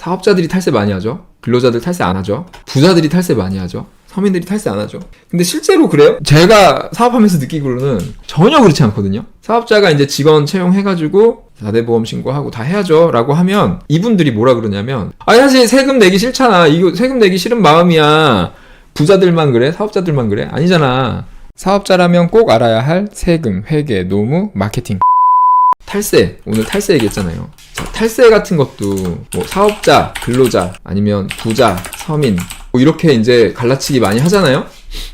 사업자들이 탈세 많이 하죠. 근로자들 탈세 안 하죠. 부자들이 탈세 많이 하죠. 서민들이 탈세 안 하죠. 근데 실제로 그래요? 제가 사업하면서 느끼기로는 전혀 그렇지 않거든요. 사업자가 이제 직원 채용해가지고 4대 보험 신고하고 다 해야죠 라고 하면 이분들이 뭐라 그러냐면 사실 세금 내기 싫잖아. 이거 세금 내기 싫은 마음이야. 부자들만 그래? 사업자들만 그래? 아니잖아. 사업자라면 꼭 알아야 할 세금, 회계, 노무, 마케팅. 탈세, 오늘 탈세 얘기했잖아요. 자, 탈세 같은 것도 뭐 사업자, 근로자, 아니면 부자, 서민 뭐 이렇게 이제 갈라치기 많이 하잖아요.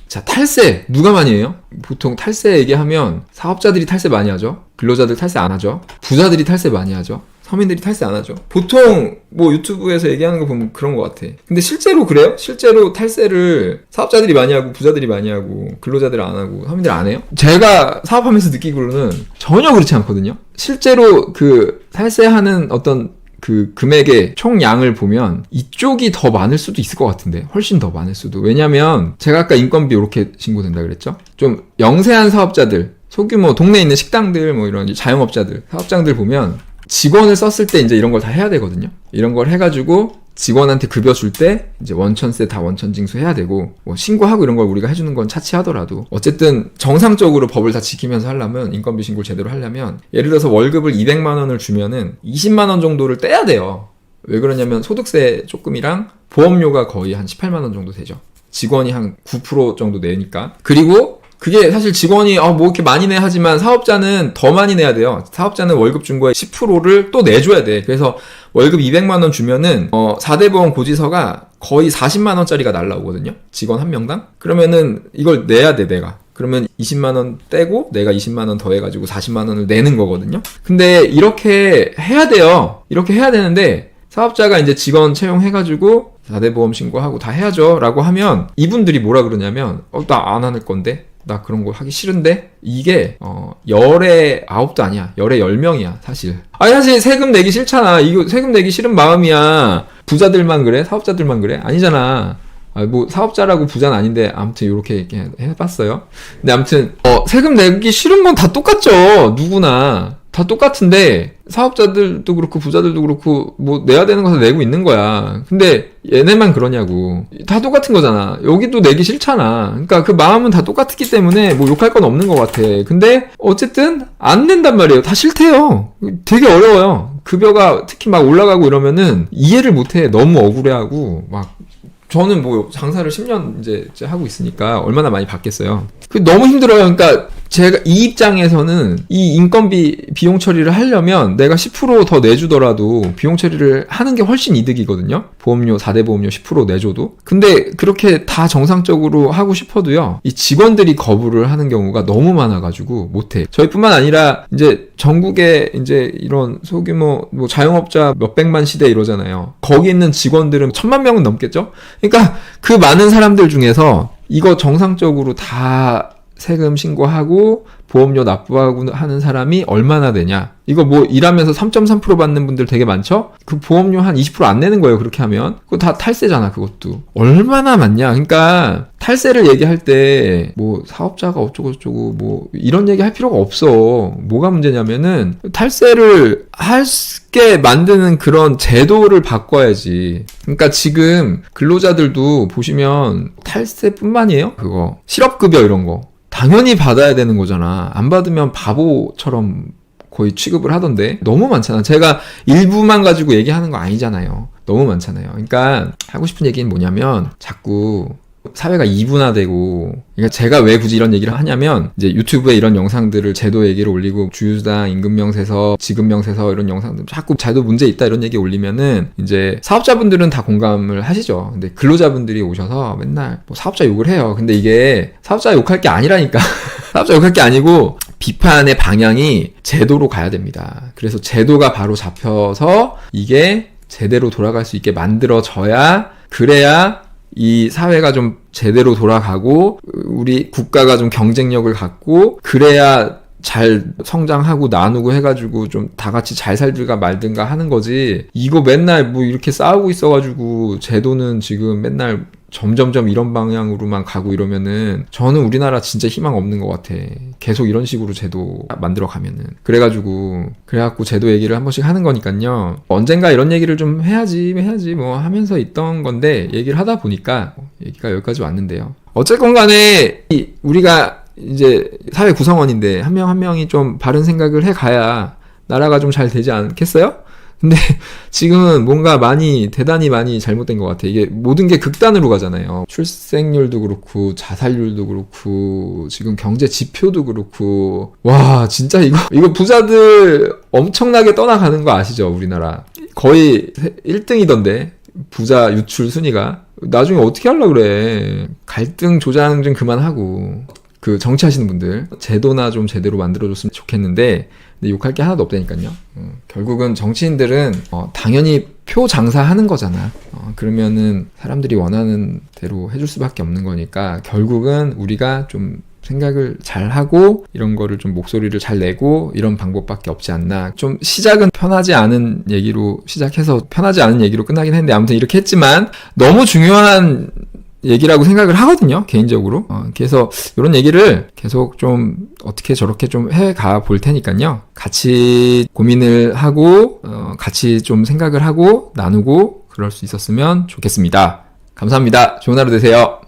자, 탈세 누가 많이 해요? 보통 탈세 얘기하면 사업자들이 탈세 많이 하죠. 근로자들 탈세 안 하죠. 부자들이 탈세 많이 하죠. 서민들이 탈세 안 하죠. 보통 뭐 유튜브에서 얘기하는 거 보면 그런 것 같아. 근데 실제로 그래요? 실제로 탈세를 사업자들이 많이 하고 부자들이 많이 하고 근로자들 안 하고 서민들 안 해요? 제가 사업하면서 느끼기로는 전혀 그렇지 않거든요. 실제로 그 탈세하는 어떤 그 금액의 총량을 보면 이쪽이 더 많을 수도 있을 것 같은데 훨씬 더 많을 수도. 왜냐면 제가 아까 인건비 이렇게 신고된다 그랬죠. 좀 영세한 사업자들, 소규모 동네에 있는 식당들 뭐 이런 자영업자들, 사업장들 보면 직원을 썼을 때 이제 이런 걸 다 해야 되거든요. 이런 걸 해가지고 직원한테 급여 줄 때 이제 원천세 다 원천징수 해야 되고 뭐 신고하고 이런 걸 우리가 해주는 건 차치하더라도 어쨌든 정상적으로 법을 다 지키면서 하려면 인건비 신고를 제대로 하려면 예를 들어서 월급을 200만 원을 주면은 20만 원 정도를 떼야 돼요. 왜 그러냐면 소득세 조금이랑 보험료가 거의 한 18만 원 정도 되죠. 직원이 한 9% 정도 내니까. 그리고 그게 사실 직원이 뭐 이렇게 많이 내 하지만 사업자는 더 많이 내야 돼요. 사업자는 월급 준 거에 10%를 또 내줘야 돼. 그래서 월급 200만 원 주면은 4대 보험 고지서가 거의 40만 원짜리가 날라오거든요. 직원 한 명당. 그러면은 이걸 내야 돼 내가. 그러면 20만 원 떼고 내가 20만 원 더해가지고 40만 원을 내는 거거든요. 근데 이렇게 해야 돼요. 이렇게 해야 되는데 사업자가 이제 직원 채용해가지고 4대 보험 신고하고 다 해야죠 라고 하면 이분들이 뭐라 그러냐면 나 안 하는 건데 나 그런 거 하기 싫은데 이게 열에 9도 아니야. 열에 10명이야 사실. 사실 세금 내기 싫잖아. 이거 세금 내기 싫은 마음이야. 부자들만 그래? 사업자들만 그래? 아니잖아. 뭐 사업자라고 부자는 아닌데 아무튼 이렇게 해봤어요. 근데 아무튼 세금 내기 싫은 건 다 똑같죠. 누구나 다 똑같은데 사업자들도 그렇고 부자들도 그렇고 뭐 내야 되는 것을 내고 있는 거야. 근데 얘네만 그러냐고. 다 똑같은 거잖아. 여기도 내기 싫잖아. 그러니까 그 마음은 다 똑같기 때문에 뭐 욕할 건 없는 것 같아. 근데 어쨌든 안 낸단 말이에요. 다 싫대요. 되게 어려워요. 급여가 특히 막 올라가고 이러면은 이해를 못해. 너무 억울해하고 막. 저는 뭐 장사를 10년 이제 하고 있으니까 얼마나 많이 받겠어요. 너무 힘들어요. 그러니까 제가 이 입장에서는 이 인건비 비용 처리를 하려면 내가 10% 더 내주더라도 비용 처리를 하는 게 훨씬 이득이거든요. 보험료 4대 보험료 10% 내줘도. 근데 그렇게 다 정상적으로 하고 싶어도요. 이 직원들이 거부를 하는 경우가 너무 많아가지고 못해. 저희뿐만 아니라 이제 전국에 이제 이런 소규모 뭐 자영업자 몇백만 시대 이러잖아요. 거기 있는 직원들은 1000만 명은 넘겠죠? 그러니까 그 많은 사람들 중에서 이거 정상적으로 다 세금 신고하고 보험료 납부하고 하는 사람이 얼마나 되냐. 이거 뭐 일하면서 3.3% 받는 분들 되게 많죠? 그 보험료 한 20% 안 내는 거예요. 그렇게 하면. 그거 다 탈세잖아. 그것도. 얼마나 많냐. 그러니까 탈세를 얘기할 때 뭐 사업자가 어쩌고 저쩌고 뭐 이런 얘기 할 필요가 없어. 뭐가 문제냐면은 탈세를 할게 만드는 그런 제도를 바꿔야지. 그러니까 지금 근로자들도 보시면 탈세뿐만이에요. 그거 실업급여 이런 거. 당연히 받아야 되는 거잖아. 안 받으면 바보처럼 거의 취급을 하던데 너무 많잖아. 제가 일부만 가지고 얘기하는 거 아니잖아요. 너무 많잖아요. 그러니까 하고 싶은 얘기는 뭐냐면 자꾸 사회가 이분화되고, 그러니까 제가 왜 굳이 이런 얘기를 하냐면 이제 유튜브에 이런 영상들을 제도 얘기를 올리고 주유수당, 임금명세서, 지급명세서 이런 영상들 자꾸 제도 문제 있다 이런 얘기 올리면은 이제 사업자분들은 다 공감을 하시죠. 근데 근로자분들이 오셔서 맨날 뭐 사업자 욕을 해요. 근데 이게 사업자 욕할 게 아니라니까. 사업자 욕할 게 아니고 비판의 방향이 제도로 가야 됩니다. 그래서 제도가 바로 잡혀서 이게 제대로 돌아갈 수 있게 만들어져야, 그래야 이 사회가 좀 제대로 돌아가고 우리 국가가 좀 경쟁력을 갖고 그래야 잘 성장하고 나누고 해가지고 좀 다 같이 잘 살든가 말든가 하는 거지. 이거 맨날 뭐 이렇게 싸우고 있어가지고 제도는 지금 맨날 점점점 이런 방향으로만 가고 이러면은 저는 우리나라 진짜 희망 없는 것 같아. 계속 이런 식으로 제도 만들어 가면은. 그래갖고 제도 얘기를 한 번씩 하는 거니까요. 언젠가 이런 얘기를 좀 해야지 뭐 하면서 있던 건데 얘기를 하다 보니까 얘기가 여기까지 왔는데요. 어쨌건 간에 우리가 이제 사회 구성원인데 한 명 한 명이 좀 바른 생각을 해가야 나라가 좀 잘 되지 않겠어요? 근데 지금은 뭔가 대단히 많이 잘못된 것 같아. 이게 모든 게 극단으로 가잖아요. 출생률도 그렇고, 자살률도 그렇고, 지금 경제 지표도 그렇고. 와, 진짜 이거 부자들 엄청나게 떠나가는 거 아시죠? 우리나라. 거의 1등이던데. 부자 유출 순위가. 나중에 어떻게 하려고 그래. 갈등 조장 좀 그만하고. 그 정치하시는 분들 제도나 좀 제대로 만들어줬으면 좋겠는데 근데 욕할 게 하나도 없다니까요. 결국은 정치인들은 당연히 표 장사하는 거잖아. 그러면은 사람들이 원하는 대로 해줄 수밖에 없는 거니까 결국은 우리가 좀 생각을 잘 하고 이런 거를 좀 목소리를 잘 내고 이런 방법밖에 없지 않나. 좀 시작은 편하지 않은 얘기로 시작해서 편하지 않은 얘기로 끝나긴 했는데 아무튼 이렇게 했지만 너무 중요한 얘기라고 생각을 하거든요, 개인적으로. 그래서 이런 얘기를 계속 좀 어떻게 저렇게 좀 해가 볼 테니까요. 같이 고민을 하고, 같이 좀 생각을 하고, 나누고, 그럴 수 있었으면 좋겠습니다. 감사합니다. 좋은 하루 되세요.